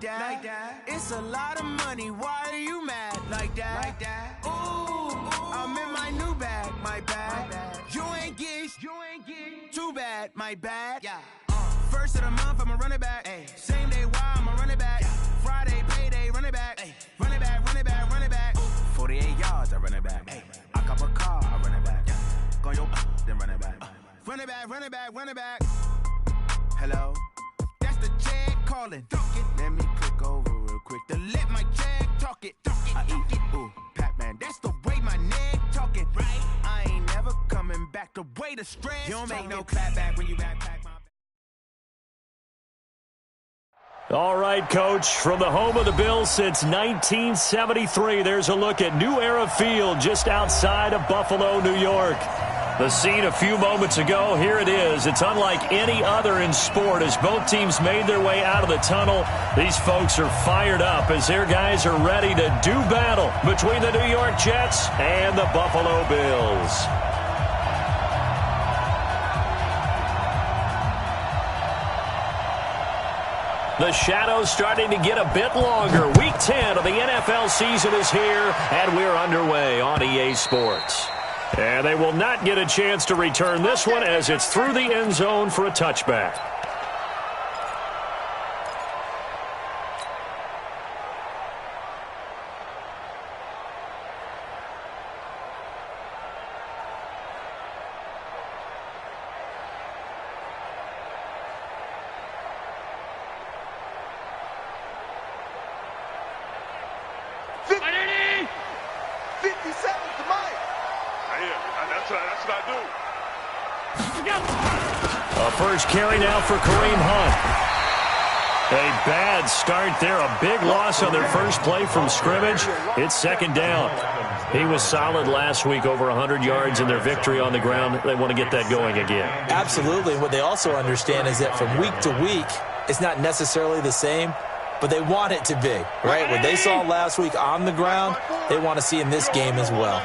that. It's a lot of money. Why are you mad like that? Ooh, I'm in my new bag, my bad. You ain't get too bad, my bad. Yeah. First of the month, I'ma run it back. Ay. Same day, why I'ma run it back. Yeah. Friday, payday, run it back. Ay. Run it back, run it back, run it back. Ooh. 48 yards, I run it back. Ay. I cop a car, I run it back. Yeah. Go yo, then run it back. Run it back, run it back, run it back. Hello, that's the Jag calling. Let me click over real quick to let my Jag talk it. I eat it, ooh, Pac-Man. That's the way my neck talking. Right, I ain't never coming back. The way the stress. You don't make no clap back when you backpack my. All right, Coach, from the home of the Bills since 1973, there's a look at New Era Field just outside of Buffalo, New York. The scene a few moments ago, here it is. It's unlike any other in sport as both teams made their way out of the tunnel. These folks are fired up as their guys are ready to do battle between the New York Jets and the Buffalo Bills. The shadow's starting to get a bit longer. Week 10 of the NFL season is here, and we're underway on EA Sports. And they will not get a chance to return this one as it's through the end zone for a touchback. A first carry now for Kareem Hunt. A bad start there. A big loss on their first play from scrimmage. It's second down. He was solid last week, over 100 yards in their victory on the ground. They want to get that going again. Absolutely. What they also understand is that from week to week, it's not necessarily the same, but they want it to be, right? What they saw last week on the ground, they want to see in this game as well.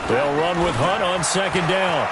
They'll run with Hunt on second down.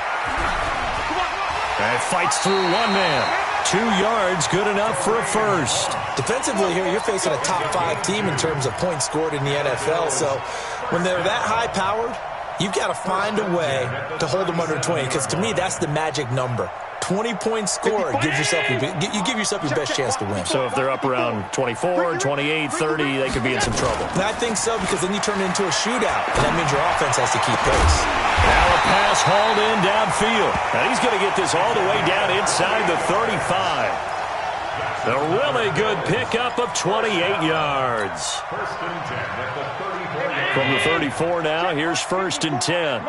And fights through one man. 2 yards, good enough for a first. Defensively here, you're facing a top-5 team in terms of points scored in the NFL. So when they're that high-powered, you've got to find a way to hold them under 20. Because to me, that's the magic number. 20 points scored, you give yourself your best chance to win. So if they're up around 24, 28, 30, they could be in some trouble. And I think so, because then you turn it into a shootout, and that means your offense has to keep pace. Now a pass hauled in downfield. And he's going to get this all the way down inside the 35. A really good pickup of 28 yards. From the 34 now, here's 1st and 10.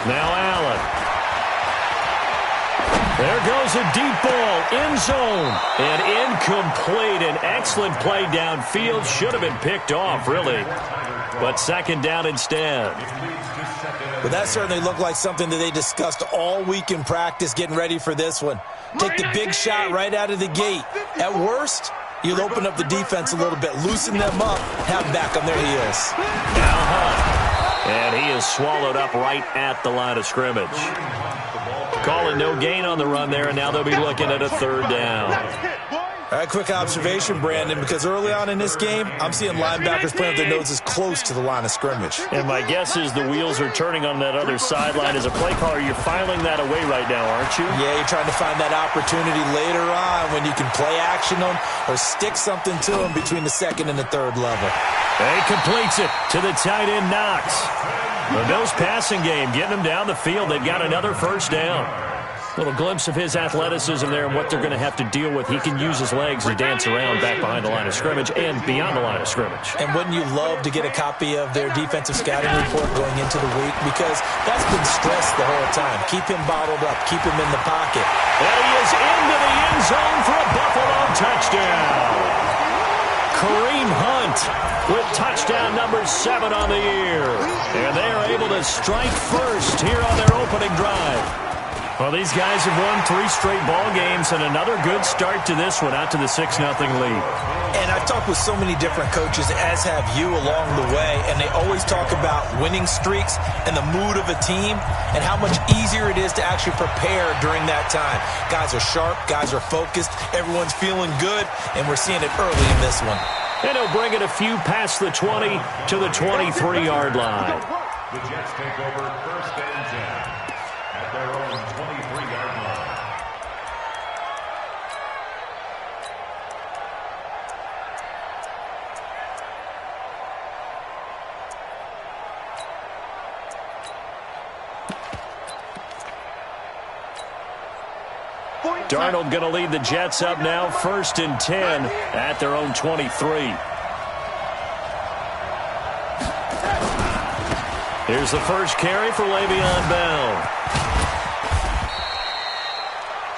Now Allen. There goes a deep ball, end zone, and incomplete. An excellent play downfield. Should have been picked off, really. But second down instead. Well, that certainly looked like something that they discussed all week in practice getting ready for this one. Take the big shot right out of the gate. At worst, you'll open up the defense a little bit, loosen them up, have them back on their heels. Now Hunt. And he is swallowed up right at the line of scrimmage. Calling no gain on the run there, and now they'll be looking at a 3rd down. All right, quick observation, Brandon, because early on in this game, I'm seeing linebackers playing with their noses close to the line of scrimmage. And my guess is the wheels are turning on that other sideline. As a play caller, you're filing that away right now, aren't you? Yeah, you're trying to find that opportunity later on when you can play action them or stick something to them between the 2nd and the 3rd level. He completes it to the tight end, Knox. The Bills passing game, getting them down the field. They've got another first down. Little glimpse of his athleticism there and what they're going to have to deal with. He can use his legs to dance around back behind the line of scrimmage and beyond the line of scrimmage. And wouldn't you love to get a copy of their defensive scouting report going into the week? Because that's been stressed the whole time. Keep him bottled up. Keep him in the pocket. And he is into the end zone for a Buffalo touchdown. Kareem Hunt with touchdown number 7 on the year. And they are able to strike first here on their opening drive. Well, these guys have won 3 straight ball games, and another good start to this one, out to the 6-0 lead. And I've talked with so many different coaches, as have you along the way, and they always talk about winning streaks and the mood of a team and how much easier it is to actually prepare during that time. Guys are sharp, guys are focused, everyone's feeling good, and we're seeing it early in this one. And he'll bring it a few past the 20 to the 23-yard line. The Jets take over 1st and 10 at their own 23-yard line. Darnold going to lead the Jets up now, 1st and 10 at their own 23. Here's the first carry for Le'Veon Bell.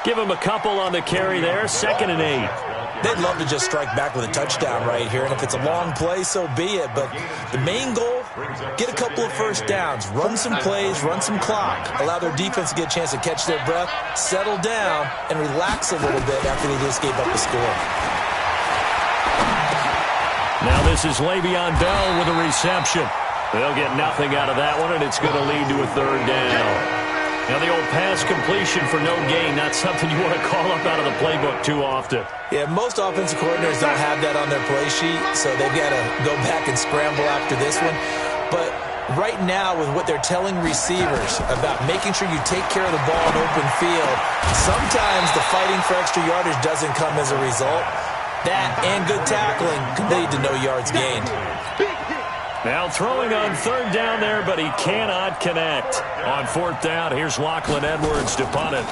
Give him a couple on the carry there, 2nd and 8. They'd love to just strike back with a touchdown right here, and if it's a long play, so be it. But the main goal, get a couple of first downs, run some plays, run some clock, allow their defense to get a chance to catch their breath, settle down, and relax a little bit after they just gave up the score. Now this is Le'Veon Bell with a reception. They'll get nothing out of that one, and it's going to lead to a 3rd down. Now, the old pass completion for no gain, not something you want to call up out of the playbook too often. Yeah, most offensive coordinators don't have that on their play sheet, so they've got to go back and scramble after this one. But right now, with what they're telling receivers about making sure you take care of the ball in open field, sometimes the fighting for extra yardage doesn't come as a result. That and good tackling can lead to no yards gained. Now throwing on 3rd down there, but he cannot connect. On 4th down, here's Lachlan Edwards to punt it.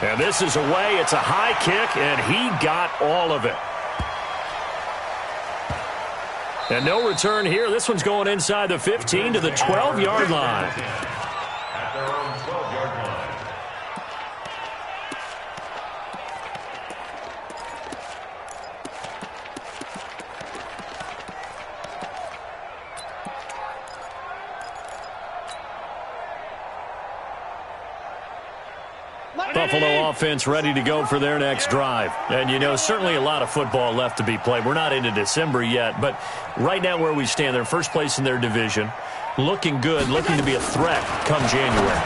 And this is away. It's a high kick, and he got all of it. And no return here. This one's going inside the 15 to the 12-yard line. At their own 12-yard line. Buffalo offense ready to go for their next drive. And, you know, certainly a lot of football left to be played. We're not into December yet, but right now where we stand, they're first place in their division, looking good, looking to be a threat come January.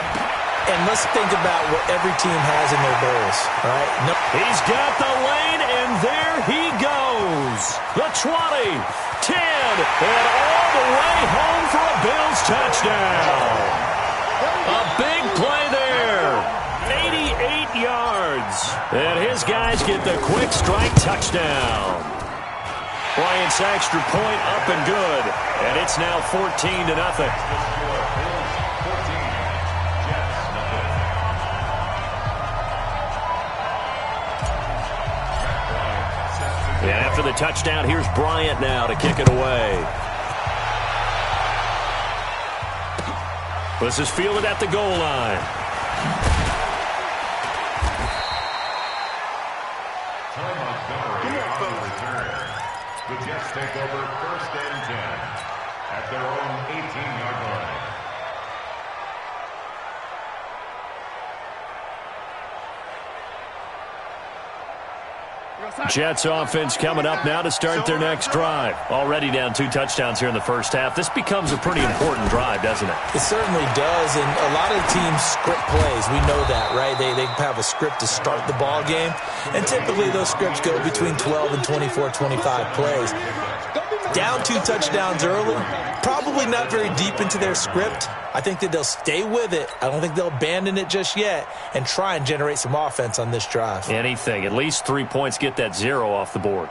And let's think about what every team has in their goals, all right? No. He's got the lane, and there he goes. The 20, 10, and all the way home for a Bills touchdown. A big play there. 88 yards. And his guys get the quick strike touchdown. Bryant's extra point up and good. And it's now 14-0. And after the touchdown, here's Bryant now to kick it away. This is fielded at the goal line. The Jets take over 1st and 10 at their own 18-yard line. Jets offense coming up now to start their next drive. Already down 2 touchdowns here in the first half. This becomes a pretty important drive, doesn't it? It certainly does, and a lot of teams script plays. We know that, right? They have a script to start the ball game, and typically those scripts go between 12 and 24, 25 plays. Down 2 touchdowns early, probably not very deep into their script. I think that they'll stay with it. I don't think they'll abandon it just yet and try and generate some offense on this drive. Anything. At least 3 points, get that 0 off the board.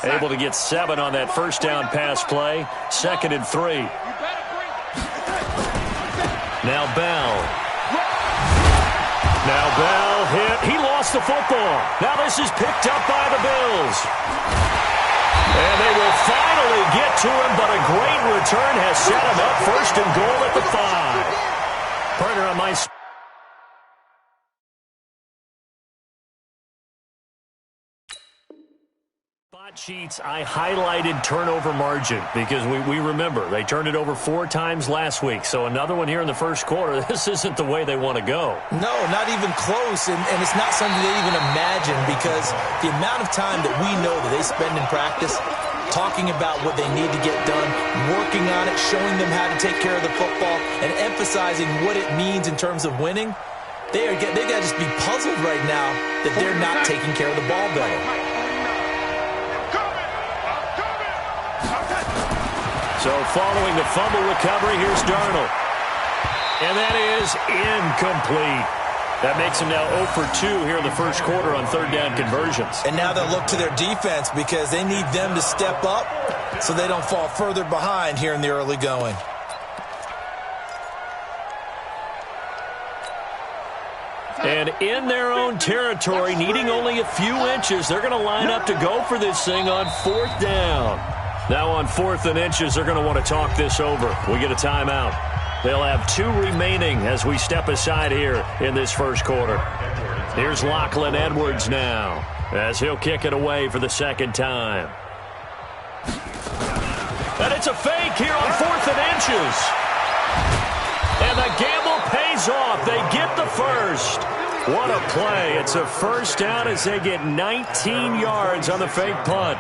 Able to get 7 on that first down pass play. 2nd and 3. Now Bell. Now Bell hit. He lost the football. Now this is picked up by the Bills. And they will finally get to him, but a great return has set him up 1st and goal at the 5. Partner on my... Cheats, I highlighted turnover margin because we remember they turned it over 4 times last week. So another one here in the first quarter. This isn't the way they want to go. No, not even close, and it's not something they even imagine because the amount of time that we know that they spend in practice talking about what they need to get done, working on it, showing them how to take care of the football, and emphasizing what it means in terms of winning, they got to just be puzzled right now that they're not taking care of the ball better. So following the fumble recovery, here's Darnold. And that is incomplete. That makes him now 0 for 2 here in the first quarter on third down conversions. And now they'll look to their defense because they need them to step up so they don't fall further behind here in the early going. And in their own territory, needing only a few inches, they're going to line up to go for this thing on 4th down. Now on 4th and inches, they're going to want to talk this over. We get a timeout. They'll have 2 remaining as we step aside here in this first quarter. Here's Lachlan Edwards now as he'll kick it away for the second time. And it's a fake here on 4th and inches. And the gamble pays off. They get the first. What a play. It's a first down as they get 19 yards on the fake punt.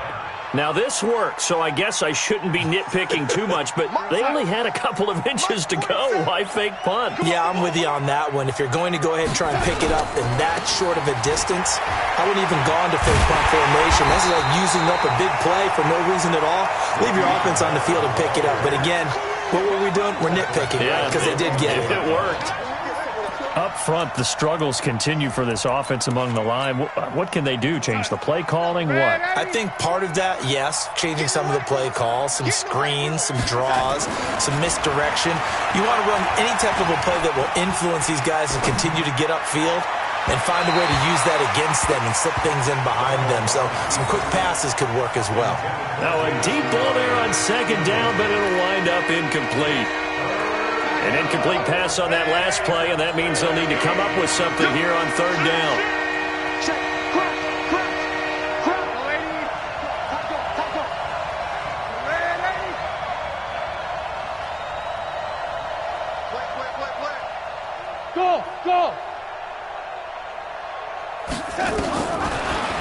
Now, this works, so I guess I shouldn't be nitpicking too much, but they only had a couple of inches to go. Why fake punt? Yeah, I'm with you on that one. If you're going to go ahead and try and pick it up in that short of a distance, I wouldn't even gone to fake punt formation. This is like using up a big play for no reason at all. Leave your offense on the field and pick it up. But again, what were we doing? We're nitpicking, right? Because they did get it. It worked. Up front, the struggles continue for this offense among the line. What can they do? Change the play calling? What? I think part of that, yes, changing some of the play calls, some screens, some draws, some misdirection. You want to run any type of a play that will influence these guys and continue to get upfield and find a way to use that against them and slip things in behind them. So some quick passes could work as well. Now a deep ball there on second down, but it'll wind up incomplete. An incomplete pass on that last play, and that means they'll need to come up with something here on third down. Go!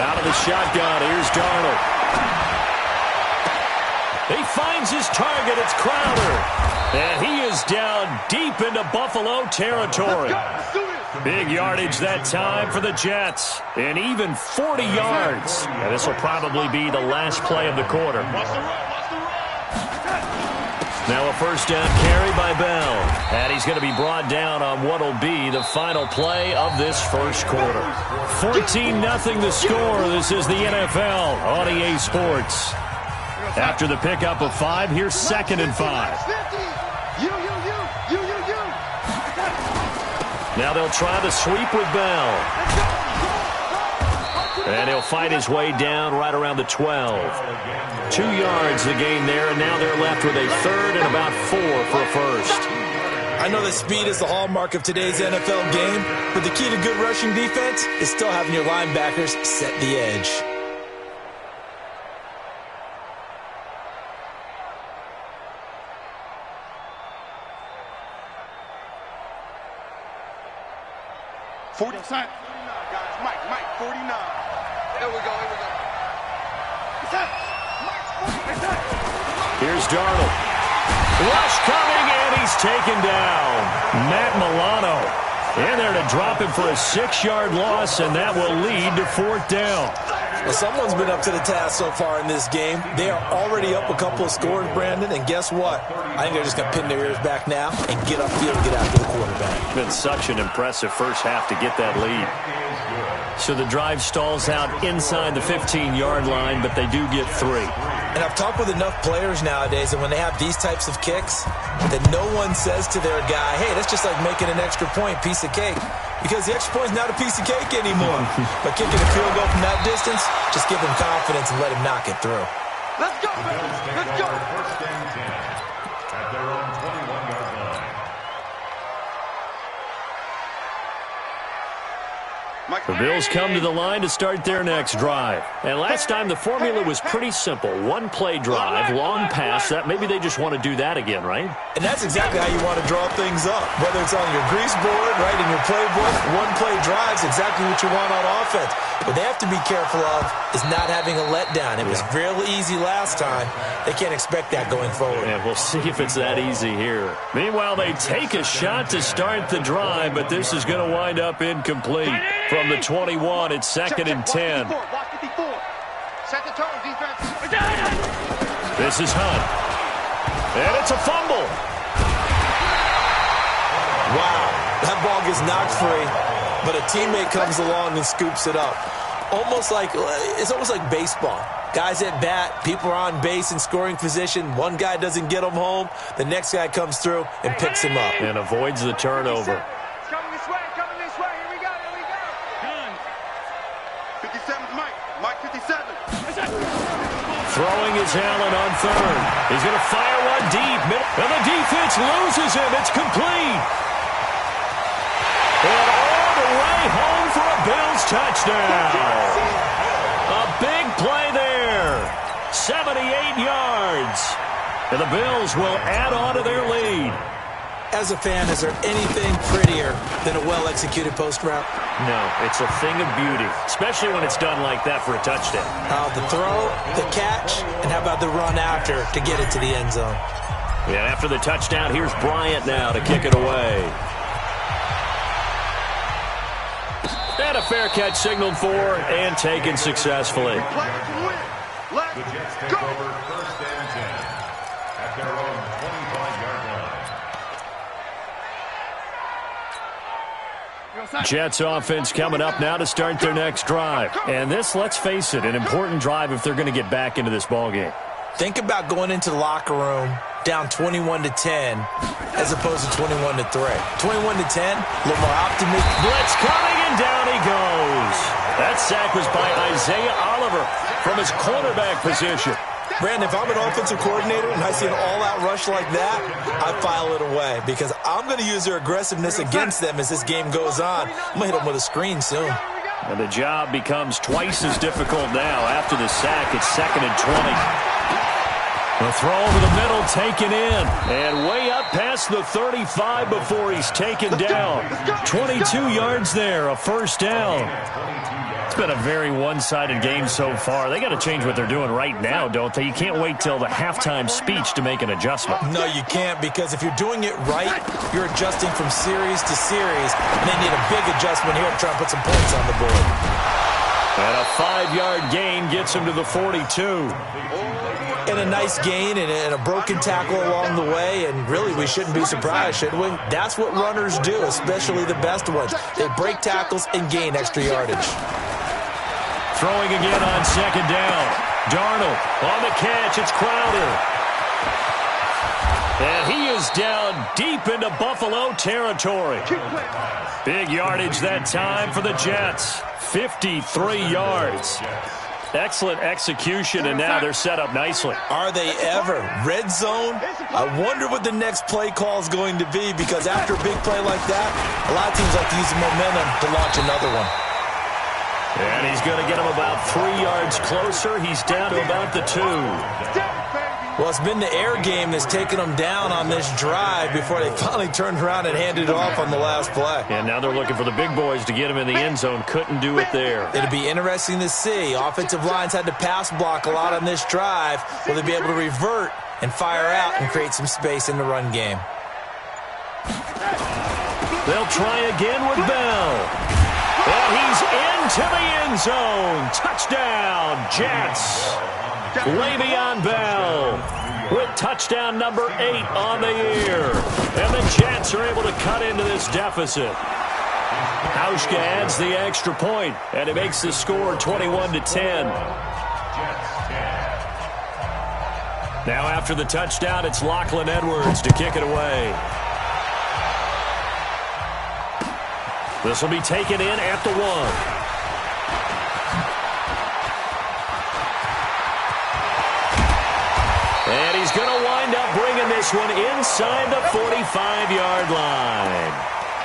Out of the shotgun, here's Darnold. He finds his target, it's Crowder. And he is down deep into Buffalo territory. Big yardage that time for the Jets. And even 40 yards. And this will probably be the last play of the quarter. Now a first down carry by Bell. And he's going to be brought down on what will be the final play of this first quarter. 14-0 the score. This is the NFL on EA Sports. After the pickup of 5, here's 2nd and 5. Now they'll try the sweep with Bell. And he'll fight his way down right around the 12. 2 yards the gain there, and now they're left with a 3rd and about 4 for a first. I know that speed is the hallmark of today's NFL game, but the key to good rushing defense is still having your linebackers set the edge. Guys, Mike, 49. Here we go. Here's Darnold. Rush coming, and he's taken down. Matt Milano in there to drop him for a 6-yard loss, and that will lead to 4th down. Well, someone's been up to the task so far in this game. They are already up a couple of scores, Brandon, and guess what? I think they're just going to pin their ears back now and get upfield and get after the quarterback. Been such an impressive first half to get that lead. So the drive stalls out inside the 15-yard line, but they do get 3. And I've talked with enough players nowadays, and when they have these types of kicks, that no one says to their guy, hey, that's just like making an extra point, piece of cake. Because the extra point is not a piece of cake anymore. But kicking a field goal from that distance, just give him confidence and let him knock it through. Let's go, baby. Let's go. First and 10 at their own 21-yard line. The Bills come to the line to start their next drive. And last time, the formula was pretty simple. One-play drive, long pass. That maybe they just want to do that again, right? And that's exactly how you want to draw things up. Whether it's on your grease board, right, in your playbook, one-play drive's exactly what you want on offense. What they have to be careful of is not having a letdown. It was real easy last time. They can't expect that going forward. Yeah, we'll see if it's that easy here. Meanwhile, they take a shot to start the drive, but this is going to wind up incomplete. From the 21, it's second and 10. Set the tone, defense. This is Hunt. And it's a fumble. Wow, that ball gets knocked free, but a teammate comes along and scoops it up. It's almost like baseball. Guys at bat, people are on base in scoring position. One guy doesn't get him home. The next guy comes through and picks him up. And avoids the turnover. Coming this way, coming this way. Here we go, here we go. 57's Mike 57. Throwing is Allen on third. He's going to fire one deep. And the defense loses him. It's complete. And all the way home for a Bills touchdown. A big play there. 78 yards. And the Bills will add on to their lead. As a fan, is there anything prettier than a well-executed post route? No, it's a thing of beauty, especially when it's done like that for a touchdown. How the throw, the catch, and how about the run after to get it to the end zone? Yeah, after the touchdown, here's Bryant now to kick it away. And a fair catch signaled for and taken successfully. The Jets take over first and 10 at their own 25-yard line. Jets offense coming up now to start their next drive. And this, let's face it, an important drive if they're going to get back into this ballgame. Think about going into the locker room down 21-10 as opposed to 21-3. 21-10, a little more optimistic. Blitz coming, and down he goes. That sack was by Isaiah Oliver from his cornerback position. Brandon, if I'm an offensive coordinator and I see an all-out rush like that, I file it away because I'm going to use their aggressiveness against them as this game goes on. I'm going to hit them with a screen soon. And the job becomes twice as difficult now. After the sack, it's second and 20. The throw over the middle, taken in. And way up past the 35 before he's taken down. 22 yards there, a first down. It's been a very one-sided game so far. They got to change what they're doing right now, don't they? You can't wait till the halftime speech to make an adjustment. No, you can't, because if you're doing it right, you're adjusting from series to series, and they need a big adjustment here to try and put some points on the board. And a 5-yard gain gets him to the 42. And a nice gain and a broken tackle along the way, and really we shouldn't be surprised, should we? That's what runners do, especially the best ones. They break tackles and gain extra yardage. Throwing again on second down. Darnold on the catch. It's Crowder. And he is down deep into Buffalo territory. Big yardage that time for the Jets. 53 yards. Excellent execution, and now they're set up nicely. Are they ever? Red zone? I wonder what the next play call is going to be, because after a big play like that, a lot of teams like to use the momentum to launch another one. And he's going to get him about 3 yards closer. He's down to about the 2. Well, it's been the air game that's taken them down on this drive before they finally turned around and handed it off on the last play. And now they're looking for the big boys to get him in the end zone. Couldn't do it there. It'll be interesting to see. Offensive lines had to pass block a lot on this drive. Will they be able to revert and fire out and create some space in the run game? They'll try again with Bell. And he's into the end zone. Touchdown, Jets. Le'Veon Bell with touchdown number 8 on the year. And the Jets are able to cut into this deficit. Hauschka adds the extra point, and it makes the score 21-10. Now after the touchdown, it's Lachlan Edwards to kick it away. This will be taken in at the 1. And he's going to wind up bringing this one inside the 45-yard line.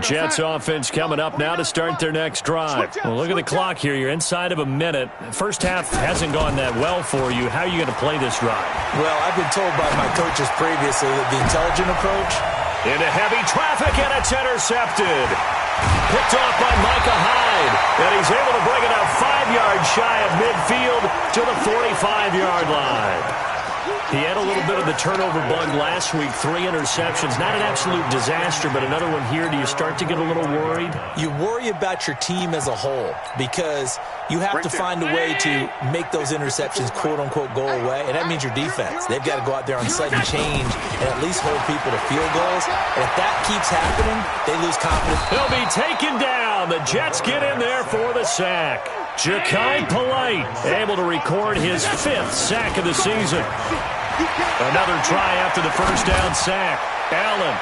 Jets offense coming up now to start their next drive. Well, look at the clock here. You're inside of a minute. First half hasn't gone that well for you. How are you going to play this drive? Well, I've been told by my coaches previously that the intelligent approach. Into heavy traffic, and it's intercepted. Picked off by Micah Hyde. And he's able to bring it up 5 yards shy of midfield to the 45-yard line. He had a little bit of the turnover bug last week, 3 interceptions. Not an absolute disaster, but another one here. Do you start to get a little worried? You worry about your team as a whole because you have to find a way to make those interceptions, quote-unquote, go away, and that means your defense. They've got to go out there on sudden change and at least hold people to field goals. And if that keeps happening, they lose confidence. He'll be taken down. The Jets get in there for the sack. Ja'Kai Polite able to record his 5th sack of the season. Another try after the first down sack. Allen.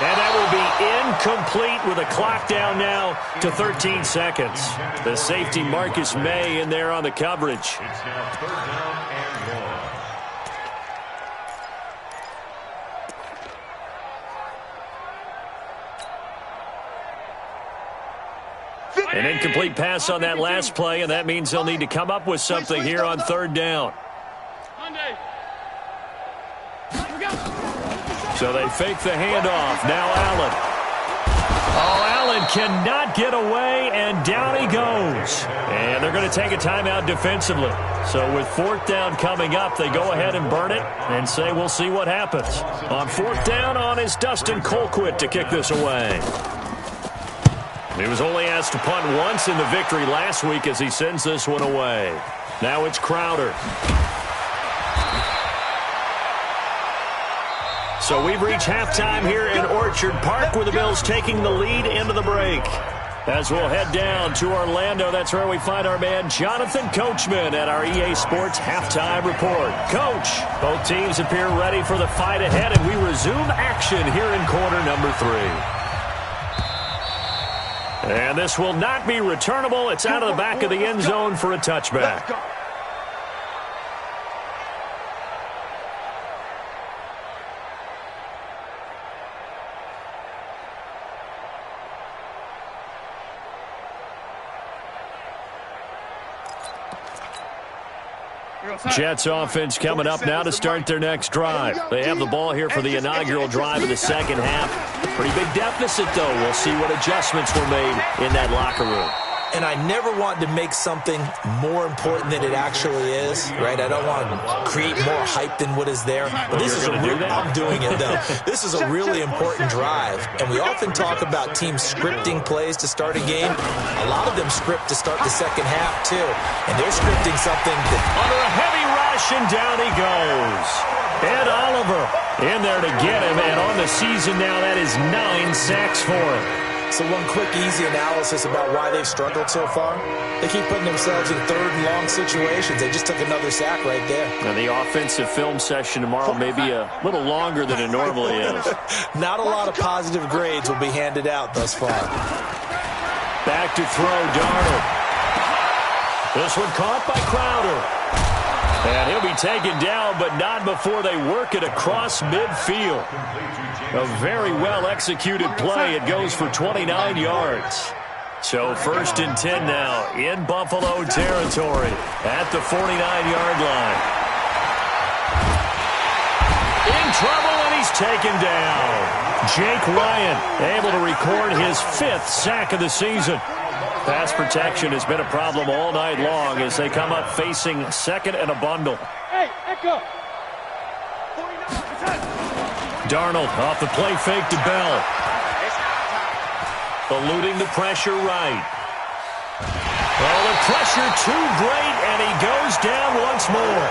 And that will be incomplete with a clock down now to 13 seconds. The safety Marcus May in there on the coverage. It's now 3rd down and 1. An incomplete pass on that last play, and that means they'll need to come up with something here on 3rd down. So they fake the handoff. Now Allen. Oh, Allen cannot get away, and down he goes. And they're going to take a timeout defensively. So with 4th down coming up, they go ahead and burn it and say we'll see what happens. On 4th down on is Dustin Colquitt to kick this away. He was only asked to punt once in the victory last week as he sends this one away. Now it's Crowder. So we've reached halftime here in Orchard Park with the Bills taking the lead into the break. As we'll head down to Orlando, that's where we find our man Jonathan Coachman at our EA Sports Halftime Report. Coach, both teams appear ready for the fight ahead, and we resume action here in quarter number 3. And this will not be returnable. It's out of the back of the end zone for a touchback. Jets offense coming up now to start their next drive. They have the ball here for the inaugural drive of the second half. Pretty big deficit, though. We'll see what adjustments were made in that locker room. And I never want to make something more important than it actually is, right? I don't want to create more hype than what is there. But this is I'm doing it, though. This is a really important drive. And we often talk about teams scripting plays to start a game. A lot of them script to start the second half, too. And they're scripting something that... Under a heavy rush, and down he goes. Ed Oliver in there to get him. And on the season now, that is 9 sacks for him. So one quick, easy analysis about why they've struggled so far. They keep putting themselves in 3rd and long situations. They just took another sack right there. Now the offensive film session tomorrow may be a little longer than it normally is. Not a lot of positive grades will be handed out thus far. Back to throw, Darnold. This one caught by Crowder. And he'll be taken down, but not before they work it across midfield. A very well-executed play. It goes for 29 yards. So 1st and 10 now in Buffalo territory at the 49-yard line. In trouble, and he's taken down. Jake Ryan able to record his 5th sack of the season. Pass protection has been a problem all night long as they come up facing 2nd and a bundle. Hey, Echo. Darnold off the play fake to Bell. Eluding the pressure right. Oh, the pressure too great, and he goes down once more.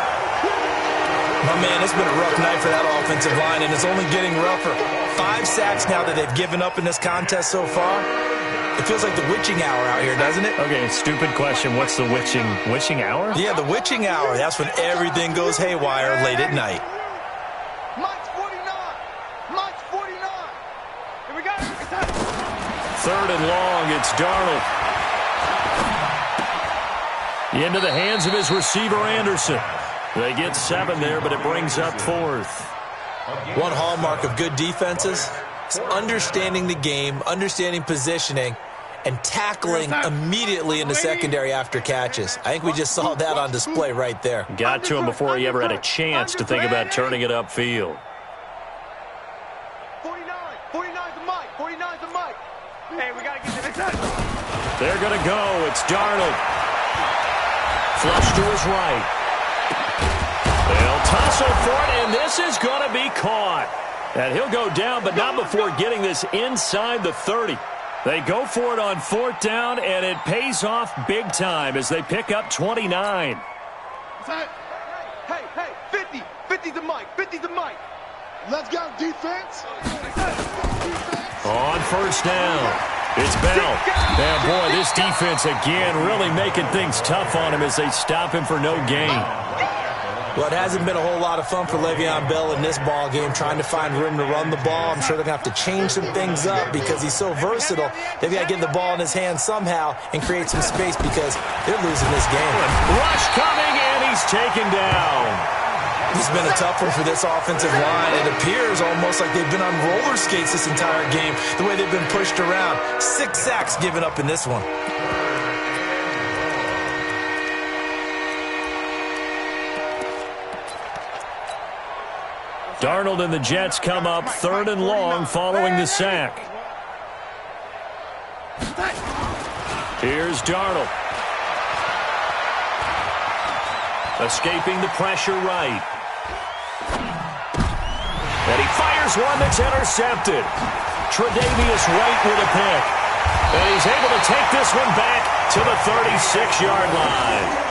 My man, it's been a rough night for that offensive line, and it's only getting rougher. 5 sacks now that they've given up in this contest so far. It feels like the witching hour out here, doesn't it? Okay, stupid question. What's the witching hour? Yeah, the witching hour. That's when everything goes haywire late at night. Mike's 49. Mike's 49. Here we go. 3rd and long. It's Darnold. Into the hands of his receiver, Anderson. They get 7 there, but it brings up 4th. One hallmark of good defenses It's understanding the game, understanding positioning, and tackling immediately in the secondary after catches. I think we just saw that on display right there. Got to him before he ever had a chance to think about turning it upfield. 49's the mic. 49's the mic. Hey, we got to get this. They're going to go. It's Darnold. Flush to his right. They'll tussle for it, and this is going to be caught. And he'll go down, but not before getting this inside the 30. They go for it on 4th down, and it pays off big time as they pick up 29. Hey, 50. 50's the mic. 50's the mic. Let's go, defense. On 1st down, it's Bell. And boy, this defense again really making things tough on him as they stop him for no gain. Well, it hasn't been a whole lot of fun for Le'Veon Bell in this ball game, trying to find room to run the ball. I'm sure they're going to have to change some things up because he's so versatile. They've got to get the ball in his hands somehow and create some space because they're losing this game. Rush coming, and he's taken down. This has been a tough one for this offensive line. It appears almost like they've been on roller skates this entire game, the way they've been pushed around. 6 sacks given up in this one. Darnold and the Jets come up 3rd and long following the sack. Here's Darnold. Escaping the pressure right. And he fires one that's intercepted. Tre'Davious White with a pick. And he's able to take this one back to the 36-yard line.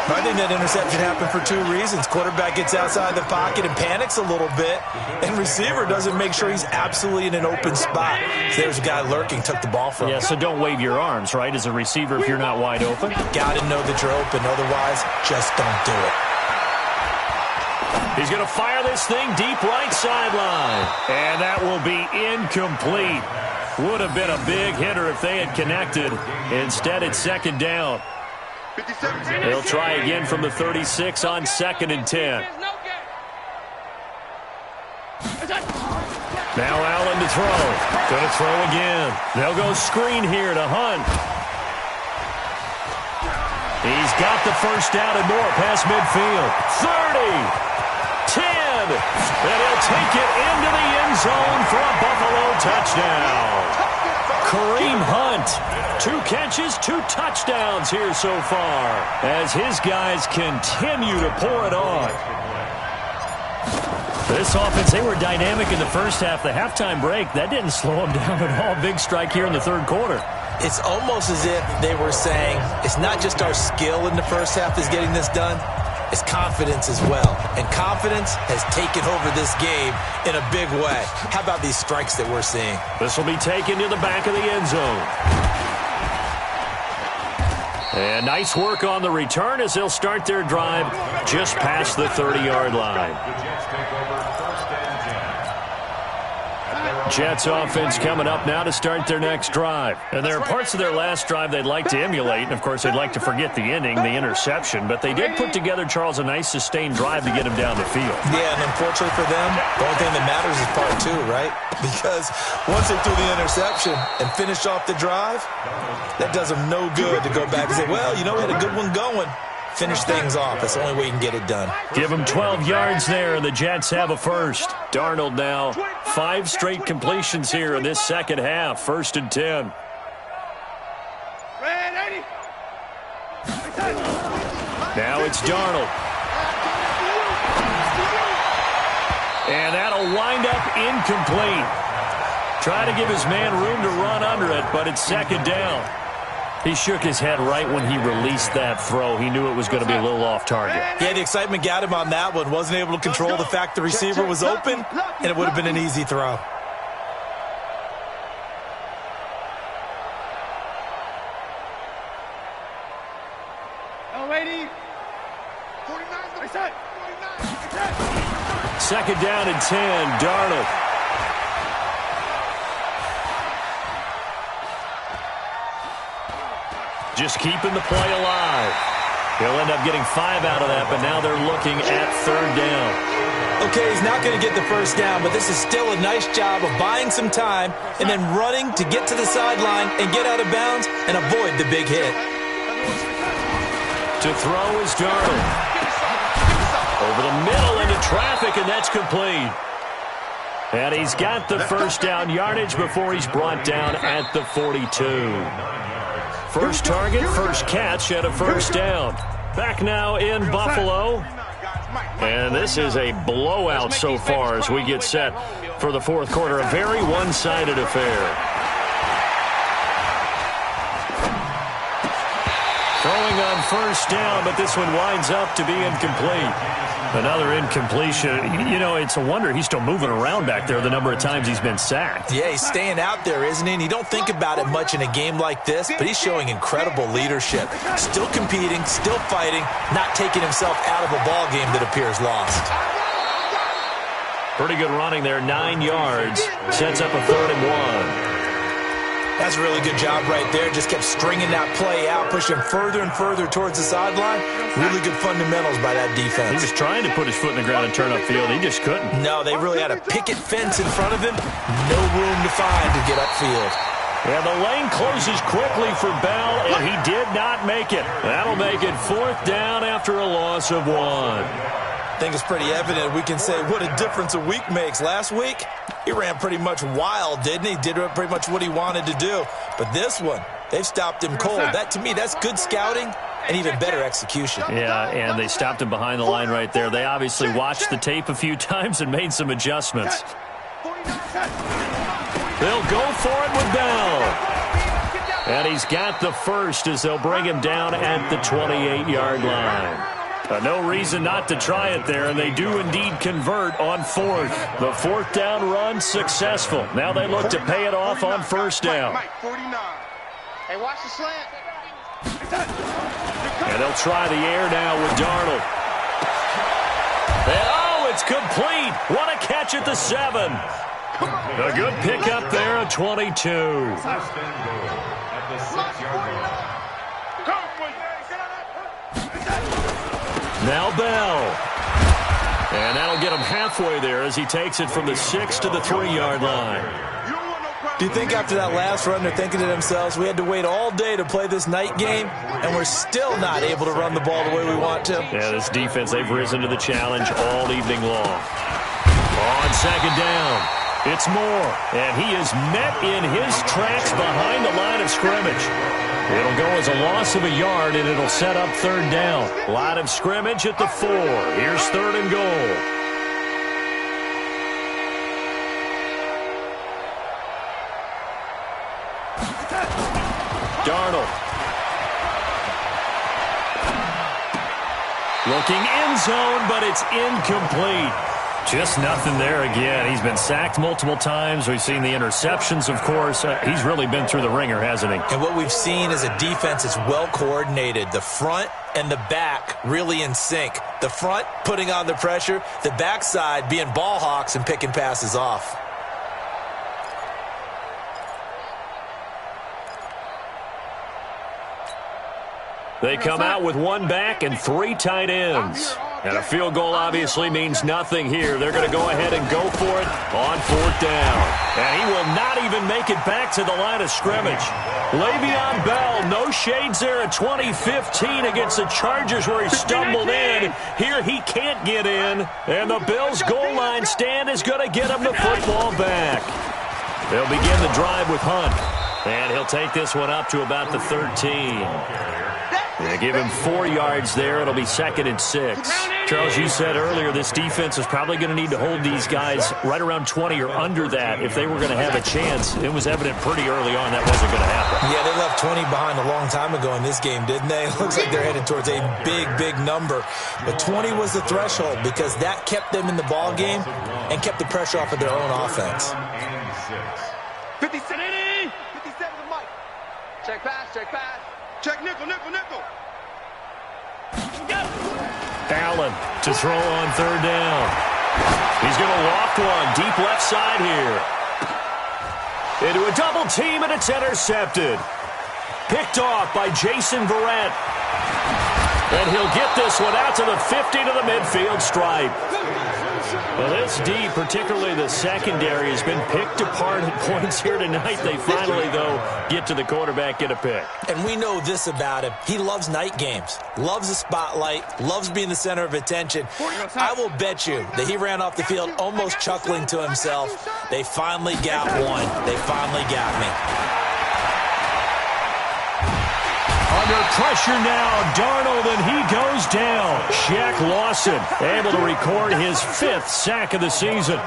I think that interception happened for 2 reasons. Quarterback gets outside the pocket and panics a little bit, and receiver doesn't make sure he's absolutely in an open spot. So there's a guy lurking, took the ball from him. Yeah, so don't wave your arms, right, as a receiver if you're not wide open? Got to know that you're open. Otherwise, just don't do it. He's going to fire this thing deep right sideline. And that will be incomplete. Would have been a big hitter if they had connected. Instead, it's 2nd down. They'll try again from the 36 on 2nd and 10. Now Allen to throw. Going to throw again. They'll go screen here to Hunt. He's got the 1st down and more past midfield. 30, 10, and he'll take it into the end zone for a Buffalo touchdown. Kareem Hunt, 2 catches, 2 touchdowns here so far as his guys continue to pour it on. This offense, they were dynamic in the first half. The halftime break, that didn't slow them down at all. Big strike here in the 3rd quarter. It's almost as if they were saying, it's not just our skill in the first half that's getting this done, it's confidence as well. And confidence has taken over this game in a big way. How about these strikes that we're seeing? This will be taken to the back of the end zone. And nice work on the return as they'll start their drive just past the 30-yard line. Jets offense coming up now to start their next drive. And there are parts of their last drive they'd like to emulate. And, of course, they'd like to forget the ending, the interception. But they did put together, Charles, a nice sustained drive to get him down the field. Yeah, and unfortunately for them, the only thing that matters is part 2, right? Because once they threw the interception and finished off the drive, that does them no good to go back and say, well, you know, we had a good one going. Finish things off. That's the only way you can get it done. Give them 12 yards there, and the Jets have a first. Darnold now 5 straight completions here in this second half. 1st and 10. Now it's Darnold. And that'll wind up incomplete. Try to give his man room to run under it, but it's 2nd down. He shook his head right when he released that throw. He knew it was going to be a little off target. Yeah, the excitement got him on that one. Wasn't able to control the fact the receiver was open, and it would have been an easy throw. Oh, lady. 2nd down and 10, Darnold. Just keeping the play alive. He'll end up getting 5 out of that, but now they're looking at 3rd down. Okay, he's not going to get the first down, but this is still a nice job of buying some time and then running to get to the sideline and get out of bounds and avoid the big hit. To throw is Darnold. Over the middle into traffic, and that's complete. And he's got the first down yardage before he's brought down at the 42. First target, first catch, and a first down. Back now in Buffalo. And this is a blowout so far as we get set for the fourth quarter. A very one-sided affair. Throwing on first down, but this one winds up to be incomplete. Another incompletion. You know, it's a wonder he's still moving around back there the number of times he's been sacked. Yeah, he's staying out there, isn't he? And you don't think about it much in a game like this, but he's showing incredible leadership. Still competing, still fighting, not taking himself out of a ball game that appears lost. Pretty good running there, 9 yards. Sets up a 3rd and 1. That's a really good job right there. Just kept stringing that play out, pushing further and further towards the sideline. Really good fundamentals by that defense. He was trying to put his foot in the ground and turn upfield. He just couldn't. No, they really had a picket fence in front of him. No room to find to get upfield. And the lane closes quickly for Bell, and he did not make it. That'll make it 4th down after a loss of 1. I think it's pretty evident. We can say what a difference a week makes. Last week, he ran pretty much wild, didn't he? Did pretty much what he wanted to do. But this one, they've stopped him cold. That, to me, that's good scouting and even better execution. Yeah, and they stopped him behind the line right there. They obviously watched the tape a few times and made some adjustments. They'll go for it with Bell. And he's got the first as they'll bring him down at the 28-yard line. No reason not to try it there, and they do indeed convert on 4th. The 4th down run successful. Now they look to pay it off on first down. Hey, watch the slant. And they'll try the air now with Darnold. And, oh, it's complete. What a catch at the 7. A good pickup there at 22. At the 6-yard line. Now Bell. And that'll get him halfway there as he takes it from the 6 to the 3-yard line. Do you think after that last run they're thinking to themselves, we had to wait all day to play this night game, and we're still not able to run the ball the way we want to? Yeah, this defense, they've risen to the challenge all evening long. On 2nd down, it's Moore. And he is met in his tracks behind the line of scrimmage. It'll go as a loss of a yard, and it'll set up 3rd down. Line of scrimmage at the 4. Here's 3rd and goal. Darnold. Looking end zone, but it's incomplete. Just nothing there again. He's been sacked multiple times. We've seen the interceptions, of course. He's really been through the ringer, hasn't he? And what we've seen is a defense that's well coordinated. The front and the back really in sync. The front putting on the pressure. The backside being ball hawks and picking passes off. They come out with 1 back and 3 tight ends. And a field goal obviously means nothing here. They're going to go ahead and go for it on 4th down. And he will not even make it back to the line of scrimmage. Le'Veon Bell, no shades there at 2015 against the Chargers where he stumbled in. Here he can't get in. And the Bills' goal line stand is going to get him the football back. They'll begin the drive with Hunt. And he'll take this one up to about the 13. They give him 4 yards there. It'll be 2nd and 6. Charles, you said earlier this defense is probably going to need to hold these guys right around 20 or under that if they were going to have a chance. It was evident pretty early on that wasn't going to happen. Yeah, they left 20 behind a long time ago in this game, didn't they? It looks like they're headed towards a big, big number. But 20 was the threshold because that kept them in the ball game and kept the pressure off of their own offense. 57 to Mike. Check pass, check pass. Check nickel, nickel, nickel. Allen to throw on 3rd down. He's going to loft one deep left side here. Into a double team, and it's intercepted. Picked off by Jason Verrett. And he'll get this one out to the 50 to the midfield stripe. Well, this D, particularly the secondary, has been picked apart at points here tonight. They finally, though, get to the quarterback, get a pick. And we know this about him. He loves night games, loves the spotlight, loves being the center of attention. I will bet you that he ran off the field almost chuckling to himself. They finally got one. They finally got me. Under pressure now, Darnold, and he goes down. Shaq Lawson able to record his 5th sack of the season.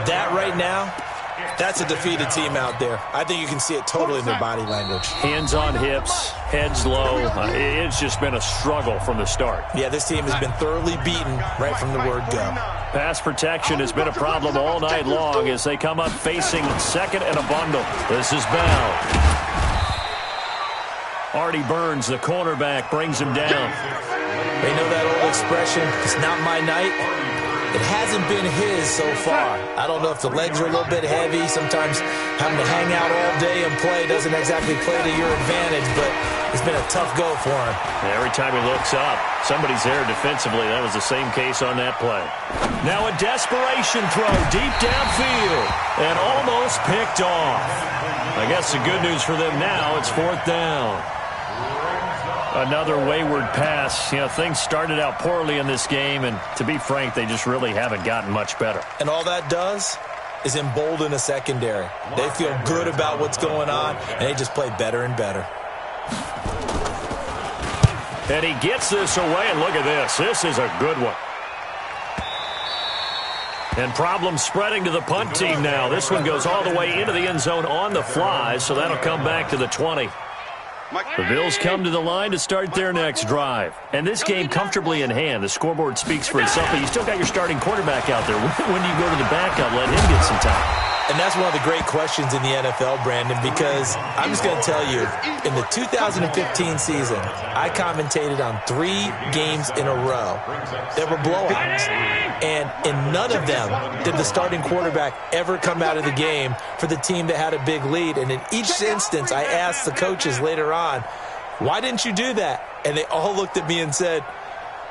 That right now, that's a defeated team out there. I think you can see it totally in their body language. Hands on hips, heads low. It's just been a struggle from the start. Yeah, this team has been thoroughly beaten right from the word go. Pass protection has been a problem all night long as they come up facing second and a bundle. This is Bell. Artie Burns, the cornerback, brings him down. They know that old expression, it's not my night. It hasn't been his so far. I don't know if the legs are a little bit heavy. Sometimes having to hang out all day and play doesn't exactly play to your advantage, but it's been a tough go for him. Every time he looks up, somebody's there defensively. That was the same case on that play. Now a desperation throw deep downfield and almost picked off. I guess the good news for them now, it's 4th down. Another wayward pass. You know, things started out poorly in this game, and to be frank, they just really haven't gotten much better. And all that does is embolden a secondary. They feel good about what's going on, and they just play better and better. And he gets this away, and look at this. This is a good one. And problems spreading to the punt team now. This one goes all the way into the end zone on the fly, so that'll come back to the 20. The Bills come to the line to start their next drive. And this game comfortably in hand. The scoreboard speaks for itself, but you still got your starting quarterback out there. When do you go to the backup, let him get some time? And that's one of the great questions in the NFL, Brandon, because I'm just going to tell you, in the 2015 season, I commentated on 3 games in a row that were blowouts. And in none of them did the starting quarterback ever come out of the game for the team that had a big lead. And in each instance, I asked the coaches later on, why didn't you do that? And they all looked at me and said,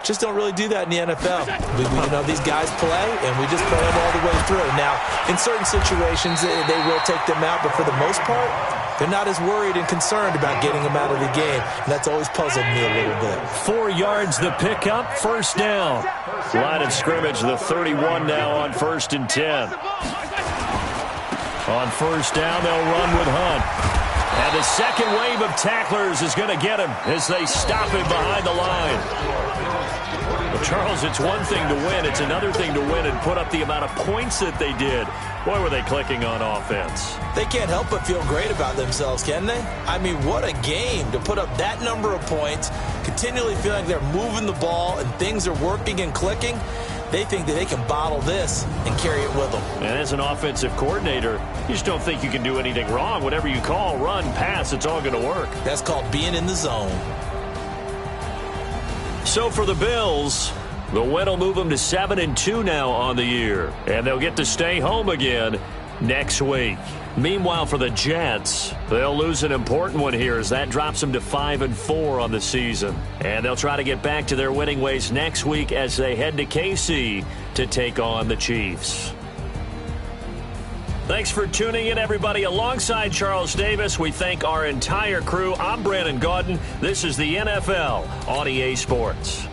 just don't really do that in the NFL. We these guys play, and we just play them all the way through. Now, in certain situations, they will take them out, but for the most part, they're not as worried and concerned about getting them out of the game, and that's always puzzled me a little bit. 4 yards the pickup, 1st down. Line of scrimmage, the 31 now on 1st and 10. On 1st down, they'll run with Hunt. And the second wave of tacklers is going to get him as they stop him behind the line. Well, Charles, it's one thing to win. It's another thing to win and put up the amount of points that they did. Boy, were they clicking on offense. They can't help but feel great about themselves, can they? I mean, what a game to put up that number of points, continually feeling like they're moving the ball and things are working and clicking. They think that they can bottle this and carry it with them. And as an offensive coordinator, you just don't think you can do anything wrong. Whatever you call, run, pass, it's all going to work. That's called being in the zone. So for the Bills, the win will move them to 7-2 now on the year. And they'll get to stay home again next week. Meanwhile, for the Jets, they'll lose an important one here as that drops them to 5-4 on the season. And they'll try to get back to their winning ways next week as they head to KC to take on the Chiefs. Thanks for tuning in, everybody. Alongside Charles Davis, we thank our entire crew. I'm Brandon Gaudin. This is the NFL on EA Sports.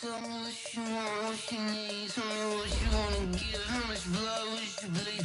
Tell me what you want, what you need. Tell me what you wanna give. How much blood would you bleed?